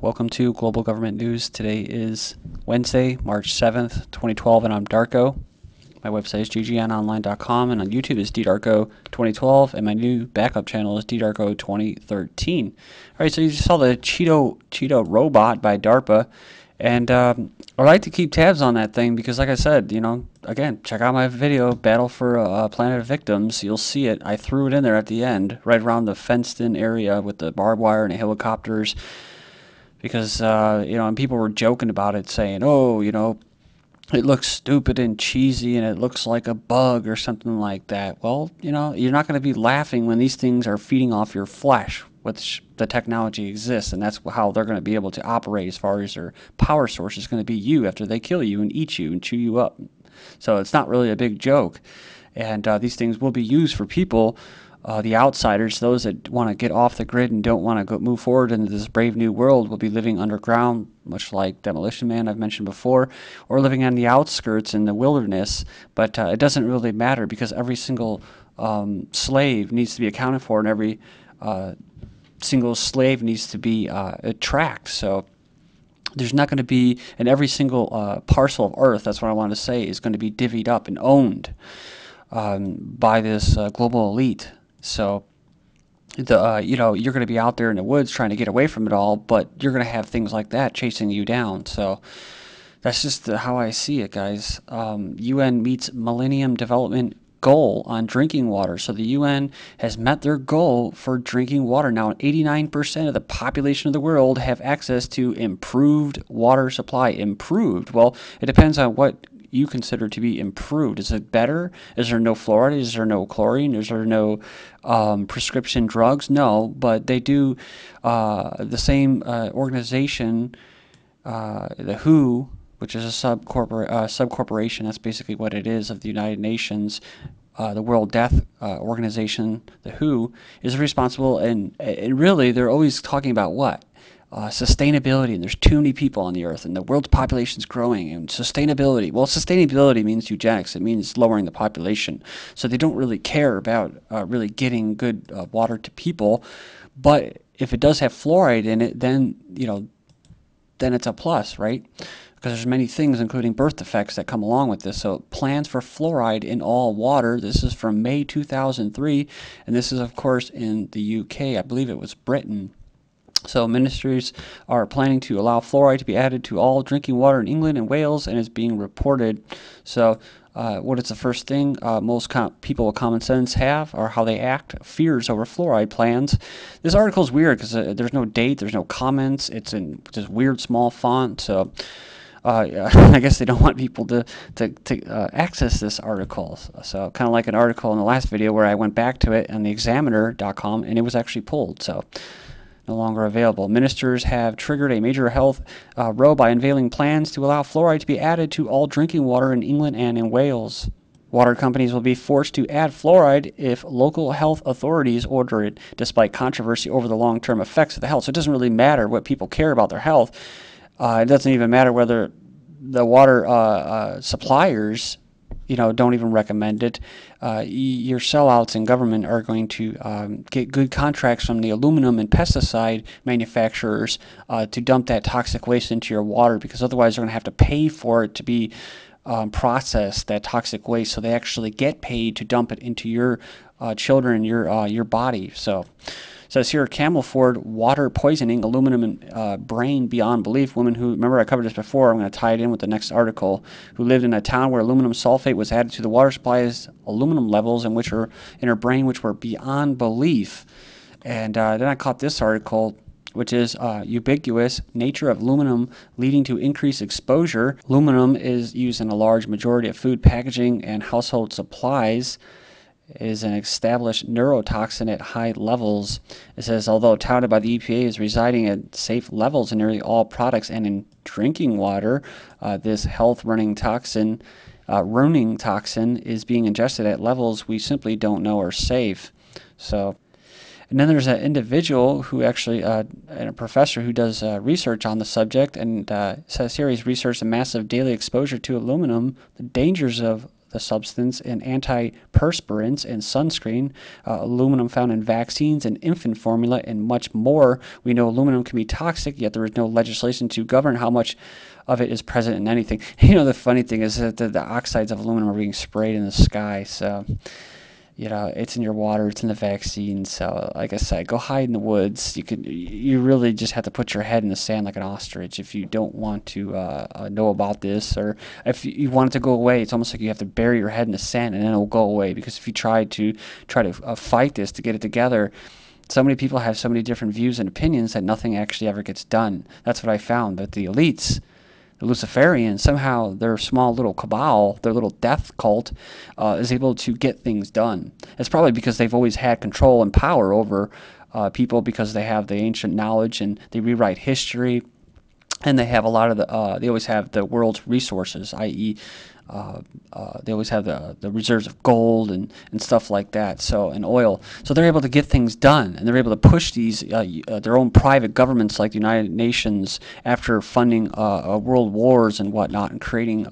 Welcome to Global Government News. Today is Wednesday, March 7th, 2012, and I'm Darko. My website is ggnonline.com, and on YouTube is ddarko2012, and my new backup channel is ddarko2013. All right, so you just saw the Cheetah-Bot by DARPA, and I like to keep tabs on that thing because, like I said, again, check out my video, Battle for Planet of Victims. You'll see it. I threw it in there at the end, right around the fenced-in area with the barbed wire and the helicopters, because, and people were joking about it, saying, oh, it looks stupid and cheesy and it looks like a bug or something like that. Well, you're not going to be laughing when these things are feeding off your flesh, which the technology exists, and that's how they're going to be able to operate as far as their power source is going to be you after they kill you and eat you and chew you up. So it's not really a big joke. And these things will be used for people, the outsiders, those that want to get off the grid and don't want to move forward into this brave new world, will be living underground, much like Demolition Man I've mentioned before, or living on the outskirts in the wilderness. But it doesn't really matter because every single slave needs to be accounted for, and every single slave needs to be tracked. So there's not going to be, and every single parcel of earth, that's what I want to say, is going to be divvied up and owned by this global elite. So you're going to be out there in the woods trying to get away from it all, but you're going to have things like that chasing you down. So that's just how I see it, guys. UN meets Millennium Development Goal on drinking water. So the UN has met their goal for drinking water. Now, 89% of the population of the world have access to improved water supply. Improved? Well, it depends on what you consider to be improved. Is it better? Is there no fluoride? Is there no chlorine? Is there no prescription drugs? No, but they do, the same organization, the WHO, which is a subcorporation, that's basically what it is, of the United Nations, the World Death Organization, the WHO, is responsible, and really they're always talking about what? Sustainability, and there's too many people on the earth, and the world's population is growing, and sustainability. Well, sustainability means eugenics. It means lowering the population. So they don't really care about really getting good water to people. But if it does have fluoride in it, then then it's a plus, right? Because there's many things, including birth defects, that come along with this. So plans for fluoride in all water. This is from May 2003, and this is, of course, in the UK. I believe it was Britain. So ministries are planning to allow fluoride to be added to all drinking water in England and Wales, and it's being reported. So what is the first thing most people with common sense have, or how they act? Fears over fluoride plans. This article is weird because there's no date, there's no comments. It's in just weird small font. So I guess they don't want people to access this article. So kind of like an article in the last video where I went back to it on the examiner.com, and it was actually pulled. So no longer available. Ministers have triggered a major health row by unveiling plans to allow fluoride to be added to all drinking water in England and in Wales. Water companies will be forced to add fluoride if local health authorities order it, despite controversy over the long-term effects of the health. So it doesn't really matter what people care about their health. It doesn't even matter whether the water suppliers don't even recommend it. Your sellouts in government are going to get good contracts from the aluminum and pesticide manufacturers to dump that toxic waste into your water, because otherwise they're going to have to pay for it to be processed, that toxic waste, so they actually get paid to dump it into your children, your body. So it says here, Camelford, water poisoning, aluminum and brain beyond belief. Women who, remember I covered this before, I'm going to tie it in with the next article, who lived in a town where aluminum sulfate was added to the water supply's aluminum levels, and which were in her brain, which were beyond belief. And then I caught this article, which is Ubiquitous, nature of aluminum leading to increased exposure. Aluminum is used in a large majority of food packaging and household supplies. Is an established neurotoxin at high levels. It says, although touted by the EPA as residing at safe levels in nearly all products and in drinking water, this health-ruining toxin is being ingested at levels we simply don't know are safe. So, and then there's an individual who actually, and a professor who does research on the subject, and says here he's researched a massive daily exposure to aluminum, the dangers of the substance, and antiperspirants and sunscreen, aluminum found in vaccines and infant formula, and much more. We know aluminum can be toxic, yet there is no legislation to govern how much of it is present in anything. The funny thing is that the oxides of aluminum are being sprayed in the sky, so it's in your water, it's in the vaccine. So like I said, go hide in the woods. You really just have to put your head in the sand like an ostrich if you don't want to know about this, or if you want it to go away. It's almost like you have to bury your head in the sand and then it will go away, because if you try to fight this to get it together, so many people have so many different views and opinions that nothing actually ever gets done. That's what I found, that the elites, the Luciferians, somehow their small little cabal, their little death cult, is able to get things done. It's probably because they've always had control and power over people, because they have the ancient knowledge and they rewrite history, and they have a lot of they always have the world's resources, i.e. They always have the reserves of gold and stuff like that, and oil. So they're able to get things done, and they're able to push these their own private governments like the United Nations, after funding world wars and whatnot, and creating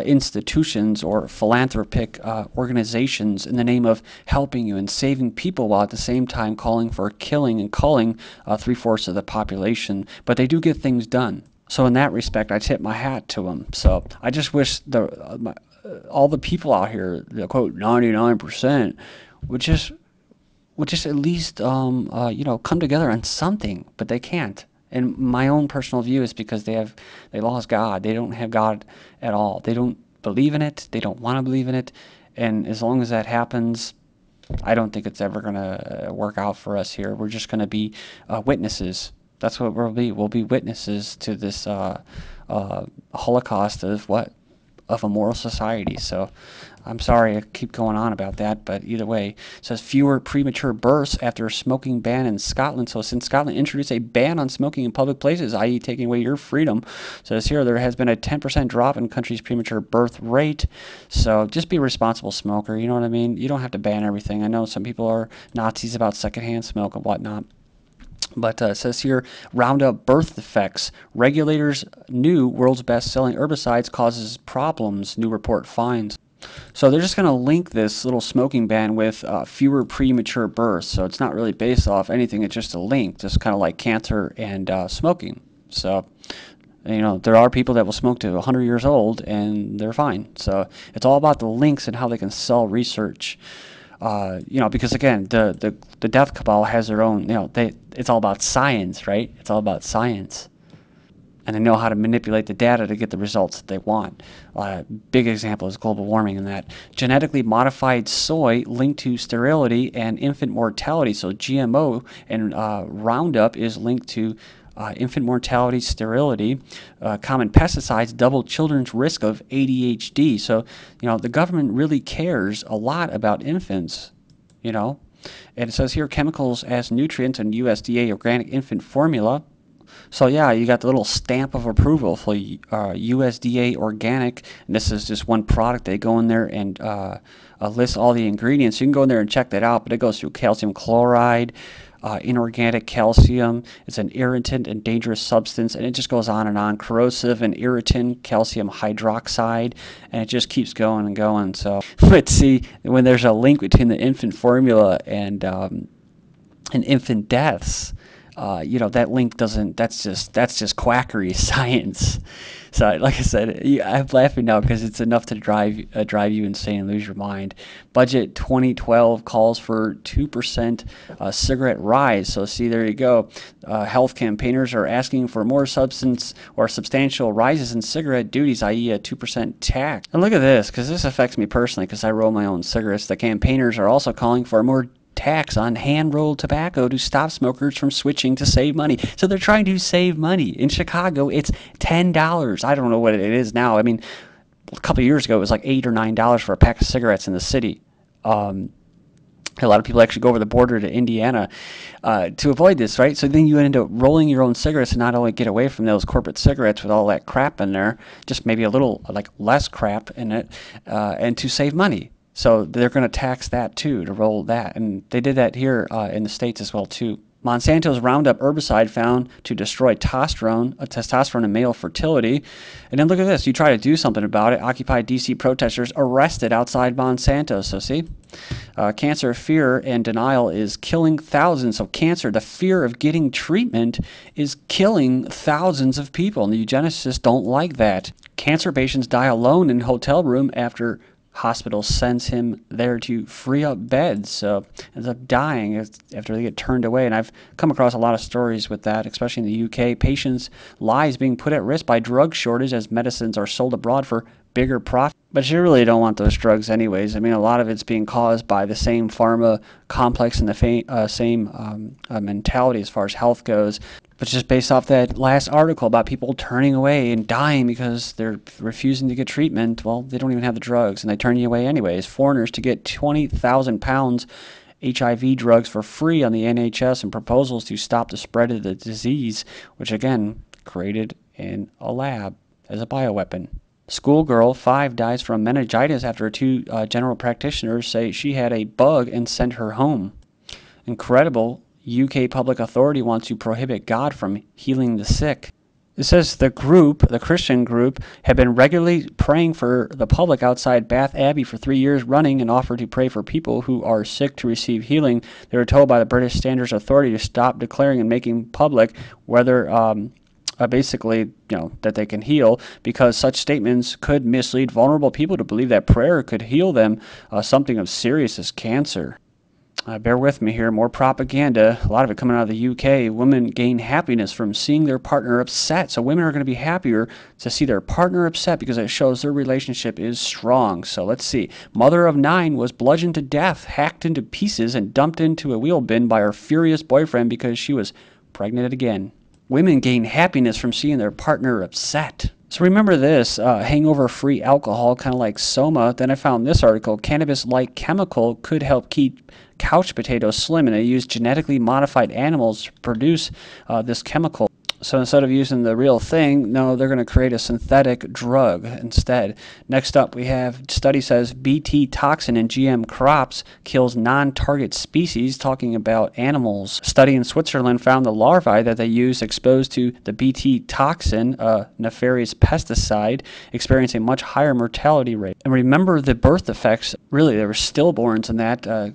institutions or philanthropic organizations in the name of helping you and saving people, while at the same time calling for killing and culling 3/4 of the population. But they do get things done. So in that respect, I tip my hat to them. So I just wish all the people out here, the quote 99%, would just at least come together on something, but they can't. And my own personal view is because they lost God. They don't have God at all. They don't believe in it. They don't want to believe in it. And as long as that happens, I don't think it's ever going to work out for us here. We're just going to be witnesses. That's what we'll be. We'll be witnesses to this holocaust of a moral society. So I'm sorry I keep going on about that, but either way, it says fewer premature births after a smoking ban in Scotland. So since Scotland introduced a ban on smoking in public places, i.e. taking away your freedom, says here there has been a 10% drop in the country's premature birth rate. So just be a responsible smoker, you know what I mean? You don't have to ban everything. I know some people are Nazis about secondhand smoke and whatnot. But it says here, Roundup birth defects. Regulators' new world's best-selling herbicides causes problems, new report finds. So they're just going to link this little smoking ban with fewer premature births. So it's not really based off anything. It's just a link, just kind of like cancer and smoking. So, there are people that will smoke to 100 years old and they're fine. So it's all about the links and how they can sell research. Because again, the death cabal has their own, it's all about science, right? It's all about science. And they know how to manipulate the data to get the results that they want. Big example is global warming and that. Genetically modified soy linked to sterility and infant mortality. So GMO and Roundup is linked to infant mortality, sterility. Common pesticides double children's risk of ADHD. So, the government really cares a lot about infants, And it says here, chemicals as nutrients in USDA organic infant formula. So yeah, you got the little stamp of approval for USDA organic, and this is just one product. They go in there and list all the ingredients. You can go in there and check that out, but it goes through calcium chloride, inorganic calcium. It's an irritant and dangerous substance, and it just goes on and on. Corrosive and irritant, calcium hydroxide, and it just keeps going and going. So, but see, when there's a link between the infant formula and infant deaths, that link doesn't. That's just quackery science. So, like I said, I'm laughing now because it's enough to drive you insane and lose your mind. Budget 2012 calls for 2% cigarette rise. So, see, there you go. Health campaigners are asking for more substance or substantial rises in cigarette duties, i.e., a 2% tax. And look at this, because this affects me personally, because I roll my own cigarettes. The campaigners are also calling for more tax on hand-rolled tobacco to stop smokers from switching to save money. So they're trying to save money. In Chicago, it's $10. I don't know what it is now. I mean, a couple of years ago, it was like $8 or $9 for a pack of cigarettes in the city. A lot of people actually go over the border to Indiana to avoid this, right? So then you end up rolling your own cigarettes and not only get away from those corporate cigarettes with all that crap in there, just maybe a little less crap in it, and to save money. So they're going to tax that too, to roll that. And they did that here in the States as well too. Monsanto's Roundup herbicide found to destroy testosterone in male fertility. And then look at this. You try to do something about it. Occupy DC protesters arrested outside Monsanto. So see, cancer fear and denial is killing thousands. So cancer, the fear of getting treatment, is killing thousands of people. And the eugenicists don't like that. Cancer patients die alone in hotel room after hospital sends him there to free up beds, so ends up dying after they get turned away. And I've come across a lot of stories with that, especially in the UK. Patients' lives being put at risk by drug shortage as medicines are sold abroad for bigger profit. But you really don't want those drugs anyways. I mean, a lot of it's being caused by the same pharma complex and the same mentality as far as health goes. But just based off that last article about people turning away and dying because they're refusing to get treatment, well, they don't even have the drugs, and they turn you away anyways. Foreigners to get 20,000 pounds HIV drugs for free on the NHS, and proposals to stop the spread of the disease, which again, created in a lab as a bioweapon. Schoolgirl 5 dies from meningitis after two general practitioners say she had a bug and sent her home. Incredible. UK public authority wants to prohibit God from healing the sick. It says the Christian group, had been regularly praying for the public outside Bath Abbey for 3 years running and offered to pray for people who are sick to receive healing. They were told by the British Standards Authority to stop declaring and making public whether basically, that they can heal, because such statements could mislead vulnerable people to believe that prayer could heal them something as serious as cancer. Bear with me here, more propaganda, a lot of it coming out of the UK. Women gain happiness from seeing their partner upset. So women are going to be happier to see their partner upset because it shows their relationship is strong. So let's see. Mother of 9 was bludgeoned to death, hacked into pieces, and dumped into a wheel bin by her furious boyfriend because she was pregnant again. Women gain happiness from seeing their partner upset. So remember this, hangover-free alcohol, kind of like Soma. Then I found this article, cannabis-like chemical could help keep couch potatoes slim, and they use genetically modified animals to produce this chemical. So instead of using the real thing, no, they're going to create a synthetic drug instead. Next up, we have study says Bt toxin in GM crops kills non-target species, talking about animals. Study in Switzerland found the larvae that they use exposed to the Bt toxin, a nefarious pesticide, experience a much higher mortality rate. And remember the birth defects, really, there were stillborns in that,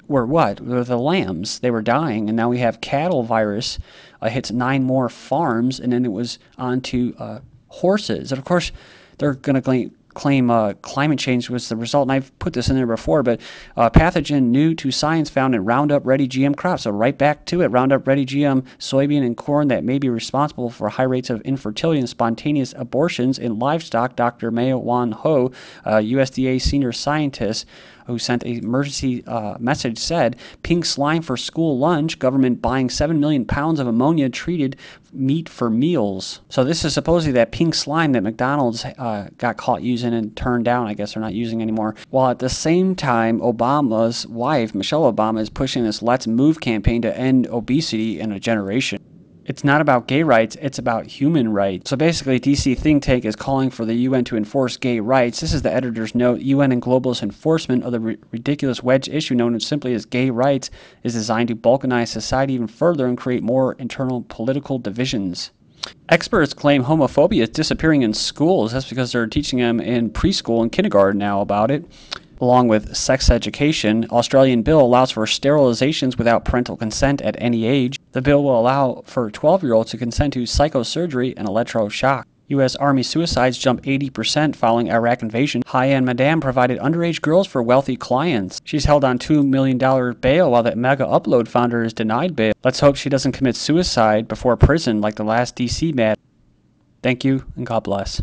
were what? Were the lambs. They were dying, and now we have cattle virus hits 9 more farms, and then it was on to horses. And of course, they're going to claim climate change was the result, and I've put this in there before, but pathogen new to science found in Roundup Ready GM crops. So right back to it, Roundup Ready GM soybean and corn that may be responsible for high rates of infertility and spontaneous abortions in livestock. Dr. Meo Wan Ho, USDA senior scientist, who sent an emergency message, said, pink slime for school lunch, government buying 7 million pounds of ammonia-treated meat for meals. So this is supposedly that pink slime that McDonald's got caught using and turned down. I guess they're not using anymore. While at the same time, Obama's wife, Michelle Obama, is pushing this Let's Move campaign to end obesity in a generation. It's not about gay rights, it's about human rights. So basically, DC think tank is calling for the UN to enforce gay rights. This is the editor's note. UN and globalist enforcement of the ridiculous wedge issue known simply as gay rights is designed to balkanize society even further and create more internal political divisions. Experts claim homophobia is disappearing in schools. That's because they're teaching them in preschool and kindergarten now about it. Along with sex education, Australian bill allows for sterilizations without parental consent at any age. The bill will allow for 12-year-olds to consent to psychosurgery and electroshock. U.S. Army suicides jump 80% following Iraq invasion. High-end madame provided underage girls for wealthy clients. She's held on $2 million bail while the Mega Upload founder is denied bail. Let's hope she doesn't commit suicide before prison like the last DC mad. Thank you, and God bless.